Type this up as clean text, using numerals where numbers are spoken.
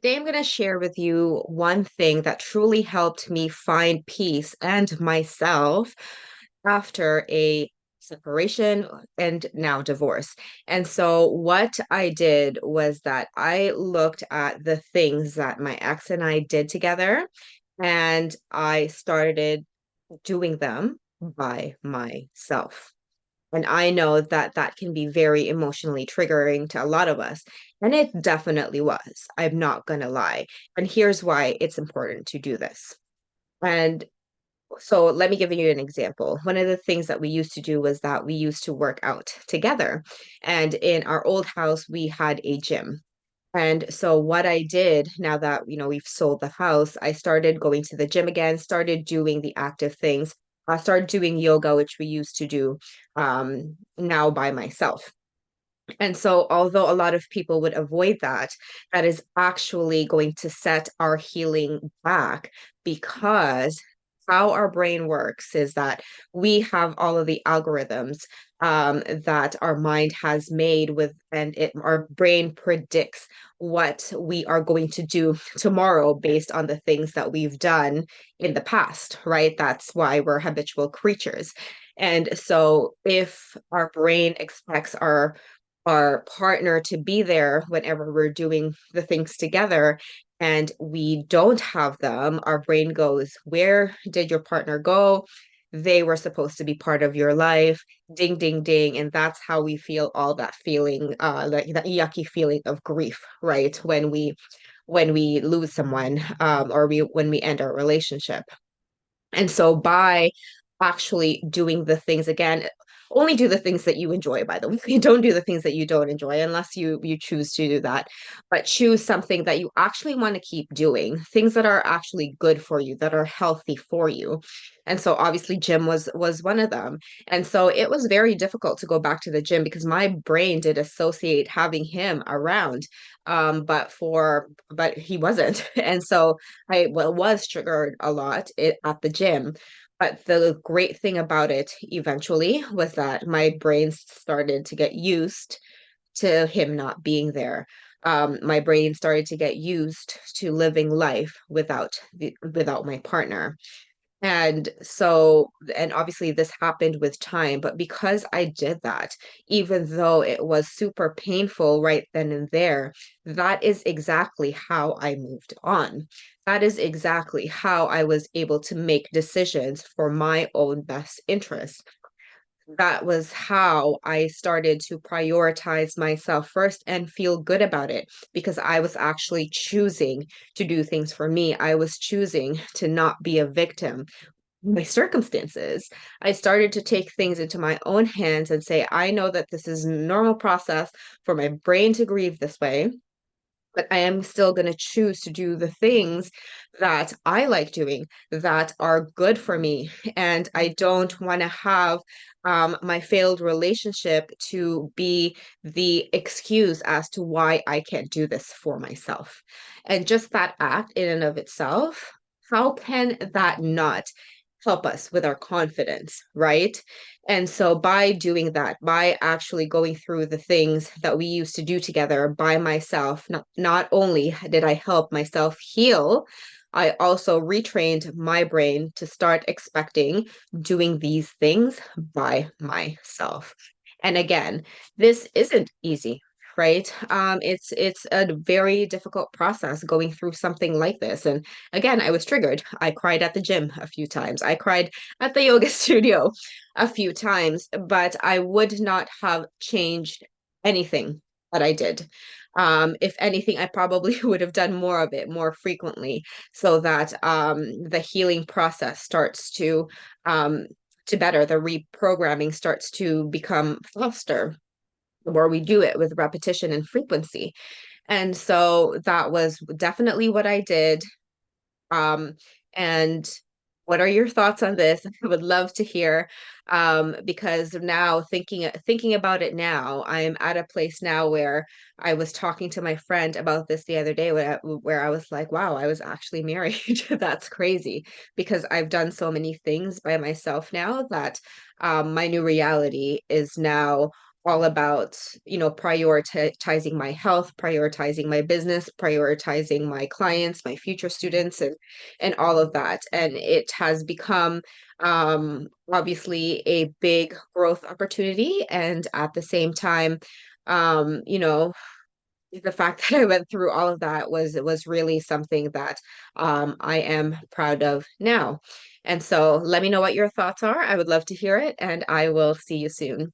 Today, I'm going to share with you one thing that truly helped me find peace and myself after a separation and now divorce. And so, what I did was that I looked at the things that my ex and I did together, and I started doing them by myself. And I know that that can be very emotionally triggering to a lot of us. And it definitely was. I'm not going to lie. And here's why it's important to do this. And so let me give you an example. One of the things that we used to do was that we used to work out together. And in our old house, we had a gym. And so what I did now that, we've sold the house, I started going to the gym again, started doing the active things. I started doing yoga, which we used to do now by myself. And so, although a lot of people would avoid that, that is actually going to set our healing back because how our brain works is that we have all of the algorithms that our mind has made with, and our brain predicts what we are going to do tomorrow based on the things that we've done in the past, right? That's why we're habitual creatures. And so, if our brain expects our partner to be there whenever we're doing the things together and we don't have them, our brain goes, where did your partner go? They were supposed to be part of your life. Ding, ding, ding. And that's how we feel all that feeling, like that yucky feeling of grief, right? When we lose someone, or when we end our relationship. And so by actually doing the things again, only do the things that you enjoy, by the way. Don't do the things that you don't enjoy unless you choose to do that. But choose something that you actually want to keep doing, things that are actually good for you, that are healthy for you. And so obviously gym was one of them. And so it was very difficult to go back to the gym because my brain did associate having him around. But he wasn't. And so was triggered a lot at the gym. But the great thing about it eventually was that my brain started to get used to him not being there. My brain started to get used to living life without my partner. And obviously this happened with time, but because I did that, even though it was super painful right then and there, that is exactly how I moved on. That is exactly how I was able to make decisions for my own best interest. That was how I started to prioritize myself first and feel good about it because I was actually choosing to do things for me. I was choosing to not be a victim my circumstances. I started to take things into my own hands and say, I know that this is a normal process for my brain to grieve this way, but I am still going to choose to do the things that I like doing that are good for me. And I don't want to have my failed relationship to be the excuse as to why I can't do this for myself. And just that act in and of itself, how can that not help us with our confidence, right? And so by doing that, by actually going through the things that we used to do together by myself, not only did I help myself heal, I also retrained my brain to start expecting doing these things by myself. And again, this isn't easy, right? It's a very difficult process going through something like this. And again, I was triggered. I cried at the gym a few times. I cried at the yoga studio a few times, but I would not have changed anything that I did. If anything, I probably would have done more of it more frequently so that the healing process starts to better, the reprogramming starts to become faster the more we do it with repetition and frequency. And so that was definitely what I did. And what are your thoughts on this? I would love to hear, because now thinking about it now, I'm at a place now where I was talking to my friend about this the other day where I was like, wow, I was actually married. That's crazy because I've done so many things by myself now that my new reality is now all about, prioritizing my health, prioritizing my business, prioritizing my clients, my future students, and all of that. And it has become obviously a big growth opportunity. And at the same time, the fact that I went through all of that was really something that I am proud of now. And so let me know what your thoughts are. I would love to hear it, and I will see you soon.